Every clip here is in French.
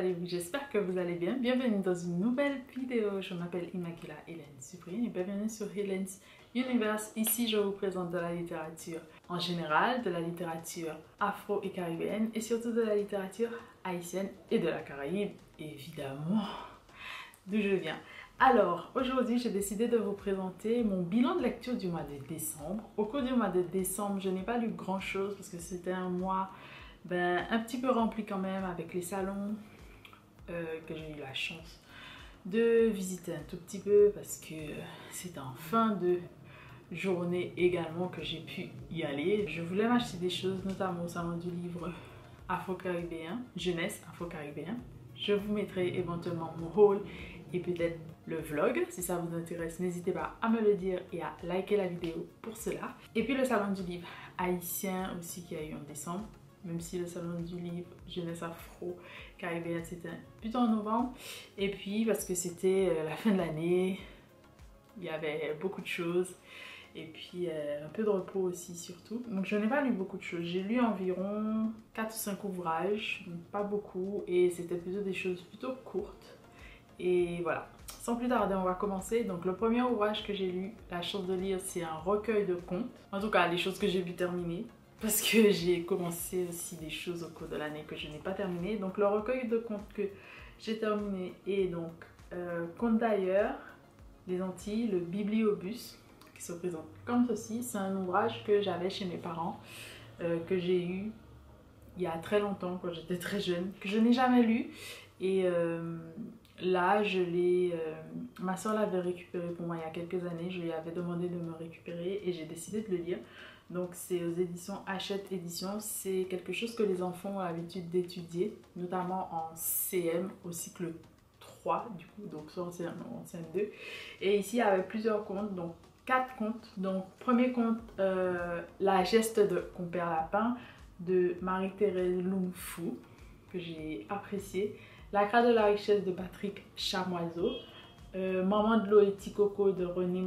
allez-vous? J'espère que vous allez bien. Bienvenue dans une nouvelle vidéo. Je m'appelle Immaculata Hélène Supreme et bienvenue sur Hélène's Universe. Ici, je vous présente de la littérature en général, de la littérature afro et caribéenne et surtout de la littérature haïtienne et de la Caraïbe, évidemment, d'où je viens. Alors, aujourd'hui, j'ai décidé de vous présenter mon bilan de lecture du mois de décembre. Au cours du mois de décembre, je n'ai pas lu grand-chose parce que c'était un mois un petit peu rempli quand même avec les salons que j'ai eu la chance de visiter un tout petit peu parce que c'est en fin de journée également que j'ai pu y aller. Je voulais m'acheter des choses, notamment au salon du livre afro-caribéen, jeunesse afro-caribéen. Je vous mettrai éventuellement mon haul et peut-être le vlog. Si ça vous intéresse, n'hésitez pas à me le dire et à liker la vidéo pour cela. Et puis le salon du livre haïtien aussi qui a eu en décembre. Même si le salon du livre jeunesse afro-caribéenne c'était plutôt en novembre. Et puis parce que c'était la fin de l'année, il y avait beaucoup de choses. Et puis un peu de repos aussi surtout. Donc je n'ai pas lu beaucoup de choses. J'ai lu environ 4 ou 5 ouvrages, donc pas beaucoup. Et c'était plutôt des choses plutôt courtes. Et voilà. Sans plus tarder, on va commencer. Donc le premier ouvrage que j'ai lu, la chance de lire, c'est un recueil de contes. En tout cas, les choses que j'ai pu terminer. Parce que j'ai commencé aussi des choses au cours de l'année que je n'ai pas terminé. Donc le recueil de contes que j'ai terminé est donc Contes d'ailleurs, les Antilles, le Bibliobus, qui se présente comme ceci. C'est un ouvrage que j'avais chez mes parents, que j'ai eu il y a très longtemps, quand j'étais très jeune, que je n'ai jamais lu. Et là, je l'ai... ma soeur l'avait récupéré pour moi il y a quelques années. Je lui avais demandé de me récupérer et j'ai décidé de le lire. Donc c'est aux éditions Hachette Éditions. C'est quelque chose que les enfants ont l'habitude d'étudier, notamment en CM, au cycle 3 du coup, donc soit en CM1 ou en CM2. Et ici il y avait plusieurs contes, donc 4 contes. Donc premier conte, La geste de Compère Lapin de Marie-Thérèse Lumfou, que j'ai apprécié. La grâce de la richesse de Patrick Chamoiseau. Maman de l'eau et Ticoco de René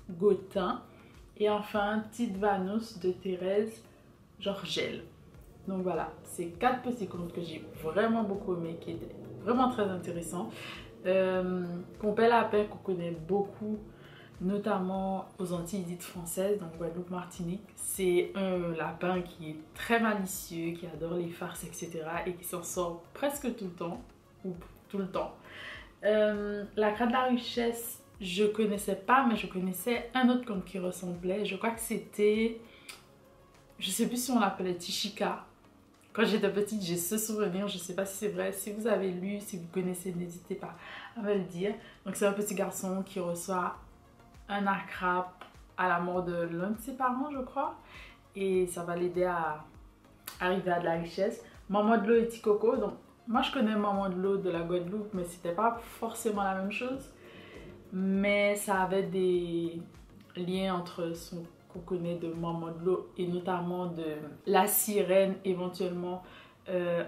Morin-Gautin. Et enfin, Tite Vanous de Thérèse Georgel. Donc voilà, c'est 4 petits contes que j'ai vraiment beaucoup aimé, qui étaient vraiment très intéressants. Compère Lapin qu'on connaît beaucoup, notamment aux Antilles dites françaises, donc Guadeloupe, Martinique. C'est un lapin qui est très malicieux, qui adore les farces, etc. et qui s'en sort presque tout le temps, ou tout le temps. La Grâce de la richesse, je connaissais pas, mais je connaissais un autre conte qui ressemblait. Je crois que c'était... Je sais plus si on l'appelait Tichika. Quand j'étais petite, j'ai ce souvenir. Je sais pas si c'est vrai. Si vous avez lu, si vous connaissez, n'hésitez pas à me le dire. Donc c'est un petit garçon qui reçoit un attrape à la mort de l'un de ses parents, je crois. Et ça va l'aider à arriver à de la richesse. Maman de l'eau et Ticoco. Donc moi je connais Maman de l'eau de la Guadeloupe, mais c'était pas forcément la même chose. Mais ça avait des liens entre son qu'on connaît de Maman de l'eau et notamment de la sirène éventuellement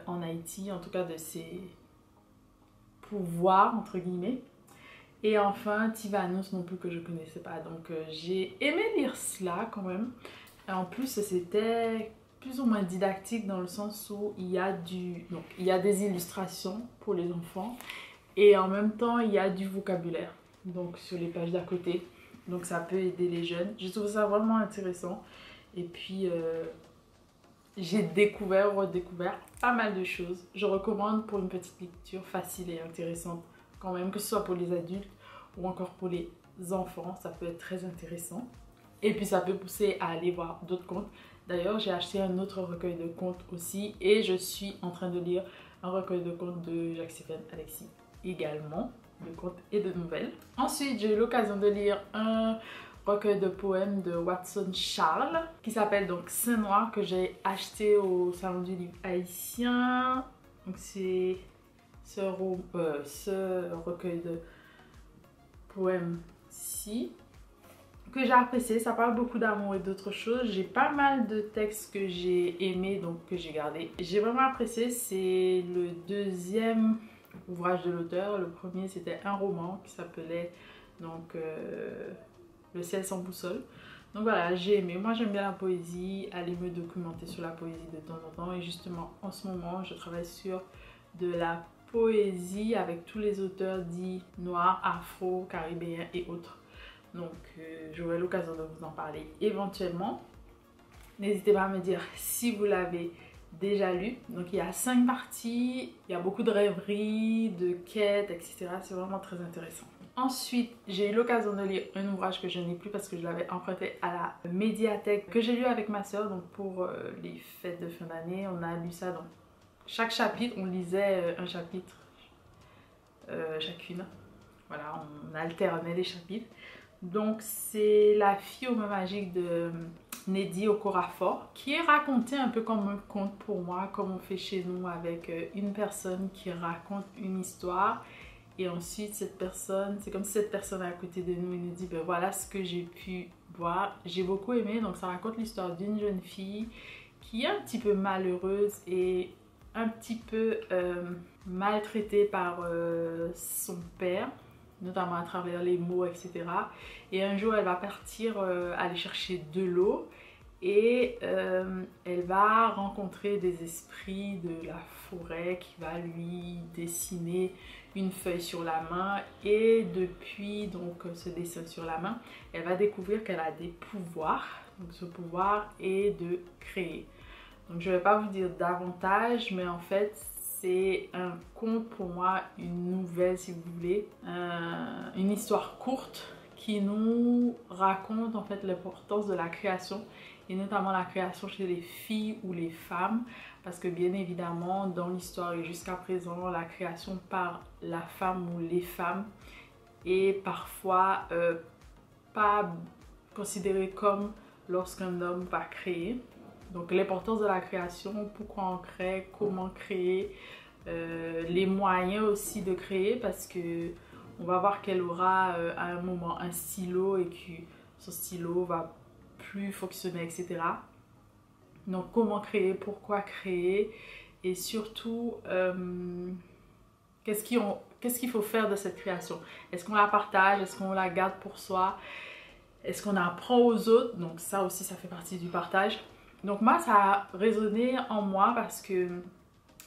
en Haïti, en tout cas de ses pouvoirs entre guillemets. Et enfin Tivanus non plus que je connaissais pas, donc j'ai aimé lire cela quand même. Et en plus c'était plus ou moins didactique dans le sens où il y a des illustrations pour les enfants et en même temps il y a du vocabulaire. Donc sur les pages d'à côté, donc ça peut aider les jeunes. Je trouve ça vraiment intéressant et puis j'ai redécouvert pas mal de choses. Je recommande pour une petite lecture facile et intéressante quand même, que ce soit pour les adultes ou encore pour les enfants, ça peut être très intéressant et puis ça peut pousser à aller voir d'autres contes. D'ailleurs j'ai acheté un autre recueil de contes aussi et je suis en train de lire un recueil de contes de Jacques-Séphane Alexis également, de contes et de nouvelles. Ensuite, j'ai eu l'occasion de lire un recueil de poèmes de Watson Charles qui s'appelle donc Saint Noir, que j'ai acheté au salon du livre haïtien. Donc c'est ce recueil de poèmes-ci que j'ai apprécié. Ça parle beaucoup d'amour et d'autres choses. J'ai pas mal de textes que j'ai aimés, donc que j'ai gardés. J'ai vraiment apprécié. C'est le deuxième ouvrage de l'auteur. Le premier c'était un roman qui s'appelait donc Le ciel sans boussole. Donc voilà, j'ai aimé. Moi j'aime bien la poésie, aller me documenter sur la poésie de temps en temps et justement en ce moment je travaille sur de la poésie avec tous les auteurs dits noirs, afro, caribéens et autres. Donc j'aurai l'occasion de vous en parler éventuellement. N'hésitez pas à me dire si vous l'avez déjà lu. Donc il y a 5 parties, il y a beaucoup de rêveries, de quêtes, etc. C'est vraiment très intéressant. Ensuite, j'ai eu l'occasion de lire un ouvrage que je n'ai plus parce que je l'avais emprunté à la médiathèque, que j'ai lu avec ma soeur. Donc pour les fêtes de fin d'année, on a lu ça. Donc chaque chapitre, on lisait un chapitre chacune. Voilà, on alternait les chapitres. Donc c'est La fille aux mains magiques de Nnedi Okorafor, qui est raconté un peu comme un conte pour moi, comme on fait chez nous avec une personne qui raconte une histoire. Et ensuite, cette personne, c'est comme si cette personne à côté de nous, il nous dit, ben voilà ce que j'ai pu voir. J'ai beaucoup aimé, donc ça raconte l'histoire d'une jeune fille qui est un petit peu malheureuse et un petit peu maltraitée par son père, notamment à travers les mots, etc. Et un jour, elle va partir aller chercher de l'eau et elle va rencontrer des esprits de la forêt qui va lui dessiner une feuille sur la main, et depuis donc ce dessin sur la main, elle va découvrir qu'elle a des pouvoirs. Donc ce pouvoir est de créer. Donc je ne vais pas vous dire davantage, mais en fait c'est un conte pour moi, une nouvelle si vous voulez, une histoire courte qui nous raconte en fait l'importance de la création, et notamment la création chez les filles ou les femmes, parce que bien évidemment dans l'histoire et jusqu'à présent, la création par la femme ou les femmes est parfois pas considérée comme lorsqu'un homme va créer. Donc l'importance de la création, pourquoi on crée, comment créer, les moyens aussi de créer, parce que on va voir qu'elle aura à un moment un stylo et que ce stylo va plus fonctionner, etc. Donc comment créer, pourquoi créer, et surtout qu'est-ce qu'il faut faire de cette création. Est-ce qu'on la partage, est-ce qu'on la garde pour soi, est-ce qu'on apprend aux autres. Donc ça aussi, ça fait partie du partage. Donc moi, ça a résonné en moi parce que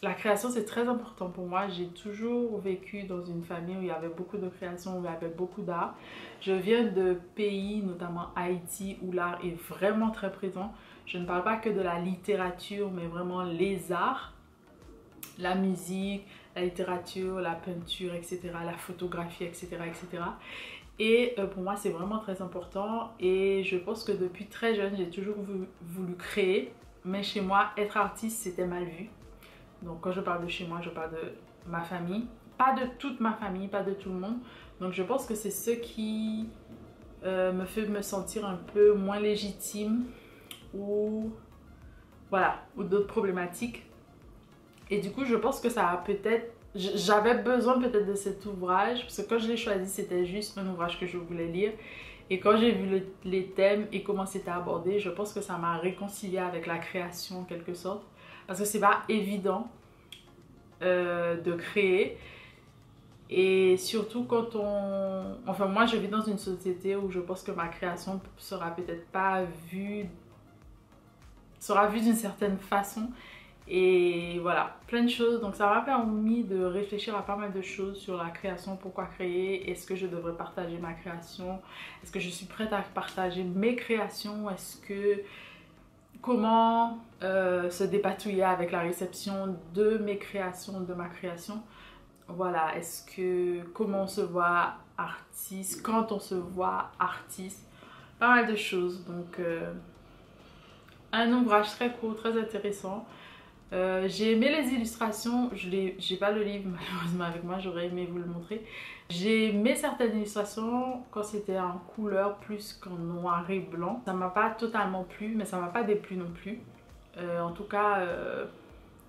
la création, c'est très important pour moi. J'ai toujours vécu dans une famille où il y avait beaucoup de création, où il y avait beaucoup d'art. Je viens de pays, notamment Haïti, où l'art est vraiment très présent. Je ne parle pas que de la littérature, mais vraiment les arts, la musique, la littérature, la peinture, etc., la photographie, etc., etc. Et pour moi, c'est vraiment très important. Et je pense que depuis très jeune, j'ai toujours voulu créer. Mais chez moi, être artiste, c'était mal vu. Donc quand je parle de chez moi, je parle de ma famille. Pas de toute ma famille, pas de tout le monde. Donc je pense que c'est ce qui me fait me sentir un peu moins légitime, ou voilà, ou d'autres problématiques. Et du coup, je pense que ça a peut-être... J'avais besoin peut-être de cet ouvrage, parce que quand je l'ai choisi, c'était juste un ouvrage que je voulais lire. Et quand j'ai vu les thèmes et comment c'était abordé, je pense que ça m'a réconcilié avec la création en quelque sorte. Parce que c'est pas évident de créer. Et surtout quand on... Enfin moi je vis dans une société où je pense que ma création sera peut-être pas vue... sera vue d'une certaine façon. Et voilà, plein de choses. Donc ça m'a permis de réfléchir à pas mal de choses sur la création, pourquoi créer, est-ce que je devrais partager ma création, est-ce que je suis prête à partager mes créations, est-ce que... comment se dépatouiller avec la réception de mes créations, de ma création. Voilà, est-ce que... comment on se voit artiste, quand on se voit artiste, pas mal de choses. Donc un ouvrage très court, très intéressant. J'ai aimé les illustrations, j'ai pas le livre malheureusement avec moi, j'aurais aimé vous le montrer. J'ai aimé certaines illustrations quand c'était en couleur plus qu'en noir et blanc. Ça m'a pas totalement plu, mais ça m'a pas déplu non plus. En tout cas,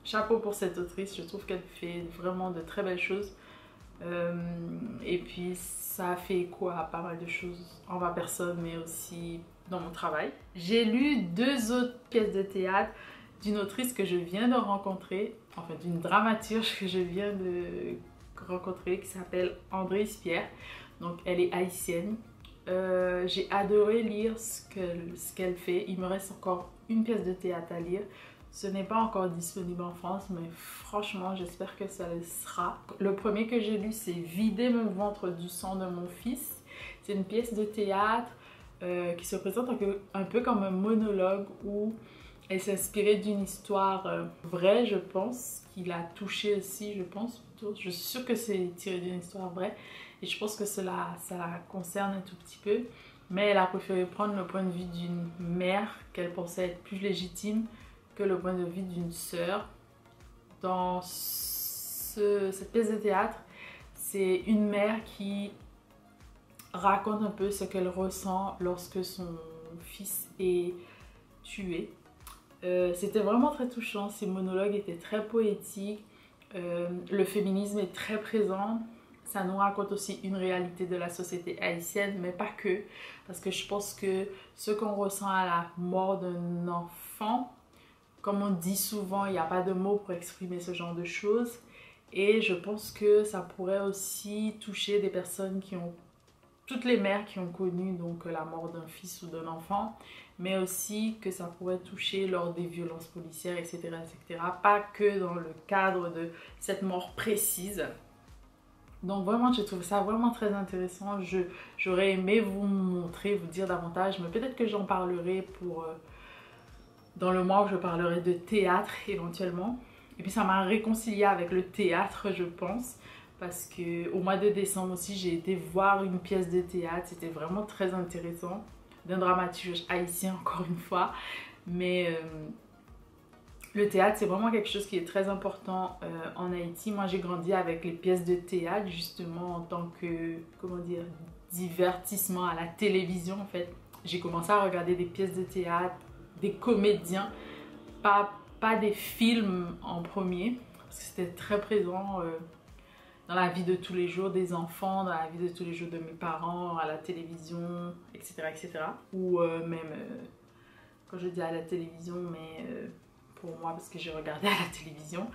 chapeau pour cette autrice, je trouve qu'elle fait vraiment de très belles choses. Et puis ça a fait écho à pas mal de choses en ma personne, mais aussi dans mon travail. J'ai lu 2 autres pièces de théâtre d'une autrice que je viens de rencontrer, enfin d'une dramaturge que je viens de rencontrer, qui s'appelle Andréis Pierre. Donc elle est haïtienne. J'ai adoré lire ce qu'elle fait. Il me reste encore une pièce de théâtre à lire. Ce n'est pas encore disponible en France, mais franchement, j'espère que ça le sera. Le premier que j'ai lu, c'est Vider mon ventre du sang de mon fils. C'est une pièce de théâtre qui se présente un peu comme un monologue où elle s'est inspirée d'une histoire vraie, je pense, qui l'a touchée aussi, je pense. Je suis sûre que c'est tiré d'une histoire vraie et je pense que ça la concerne un tout petit peu. Mais elle a préféré prendre le point de vue d'une mère qu'elle pensait être plus légitime que le point de vue d'une sœur. Dans cette pièce de théâtre, c'est une mère qui raconte un peu ce qu'elle ressent lorsque son fils est tué. C'était vraiment très touchant, ces monologues étaient très poétiques, le féminisme est très présent. Ça nous raconte aussi une réalité de la société haïtienne, mais pas que, parce que je pense que ce qu'on ressent à la mort d'un enfant, comme on dit souvent, il n'y a pas de mots pour exprimer ce genre de choses. Et je pense que ça pourrait aussi toucher des personnes qui ont, toutes les mères qui ont connu donc la mort d'un fils ou d'un enfant, mais aussi que ça pourrait toucher lors des violences policières, etc., etc. Pas que dans le cadre de cette mort précise. Donc vraiment, j'ai trouvé ça vraiment très intéressant. J'aurais aimé vous montrer, vous dire davantage, mais peut-être que j'en parlerai pour... dans le mois où je parlerai de théâtre éventuellement. Et puis ça m'a réconciliée avec le théâtre, je pense, parce qu'au mois de décembre aussi, j'ai été voir une pièce de théâtre. C'était vraiment très intéressant, d'un dramaturge haïtien encore une fois. Mais le théâtre, c'est vraiment quelque chose qui est très important en Haïti. Moi, j'ai grandi avec les pièces de théâtre, justement, en tant que, comment dire, divertissement à la télévision, en fait. J'ai commencé à regarder des pièces de théâtre, des comédiens, pas des films en premier, parce que c'était très présent dans la vie de tous les jours des enfants, dans la vie de tous les jours de mes parents, à la télévision, etc. etc. Ou même, quand je dis à la télévision, mais pour moi, parce que j'ai regardé à la télévision.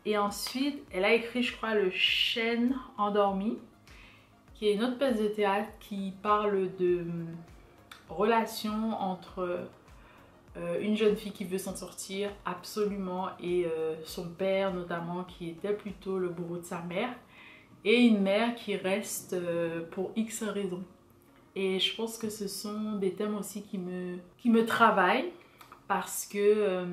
Et ensuite, elle a écrit, je crois, Le Chêne endormi, qui est une autre pièce de théâtre qui parle de relation entre une jeune fille qui veut s'en sortir absolument et son père notamment qui était plutôt le bourreau de sa mère, et une mère qui reste pour X raisons. Et je pense que ce sont des thèmes aussi qui me travaillent, parce que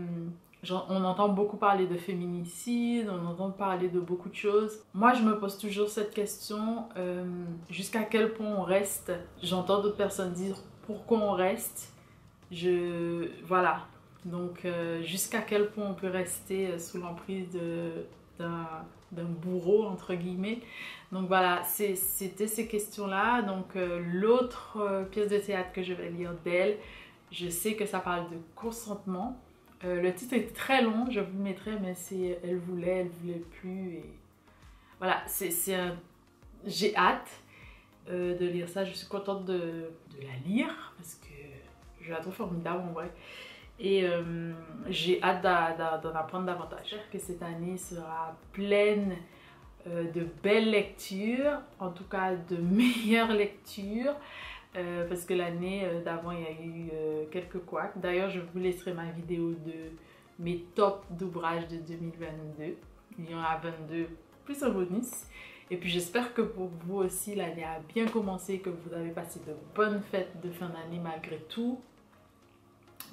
on entend beaucoup parler de féminicide, on entend parler de beaucoup de choses. Moi, je me pose toujours cette question, jusqu'à quel point on reste. J'entends d'autres personnes dire pourquoi on reste. Voilà. Donc, jusqu'à quel point on peut rester sous l'emprise d'un bourreau, entre guillemets. Donc voilà, c'était ces questions-là. Donc, l'autre pièce de théâtre que je vais lire d'elle, je sais que ça parle de consentement. Le titre est très long, je vous le mettrai, mais c'est elle voulait plus. Et voilà, j'ai hâte de lire ça. Je suis contente de la lire parce que je la trouve formidable en vrai. Et j'ai hâte d'en apprendre davantage. J'espère que cette année sera pleine de belles lectures, en tout cas de meilleures lectures. Parce que l'année d'avant, il y a eu quelques couacs. D'ailleurs, je vous laisserai ma vidéo de mes tops d'ouvrages de 2022. Il y en a 22 plus un bonus. Et puis j'espère que pour vous aussi, l'année a bien commencé, que vous avez passé de bonnes fêtes de fin d'année malgré tout.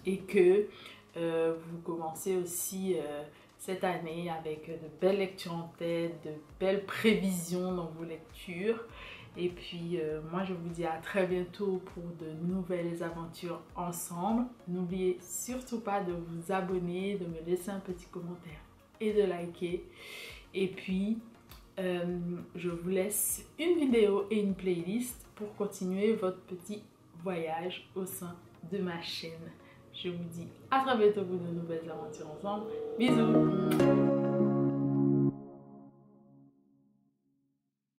Et que vous commencez aussi cette année avec de belles lectures en tête, de belles prévisions dans vos lectures. Et puis moi je vous dis à très bientôt pour de nouvelles aventures ensemble. N'oubliez surtout pas de vous abonner, de me laisser un petit commentaire et de liker. Et puis je vous laisse une vidéo et une playlist pour continuer votre petit voyage au sein de ma chaîne. Je vous dis à très bientôt pour de nouvelles aventures ensemble. Bisous!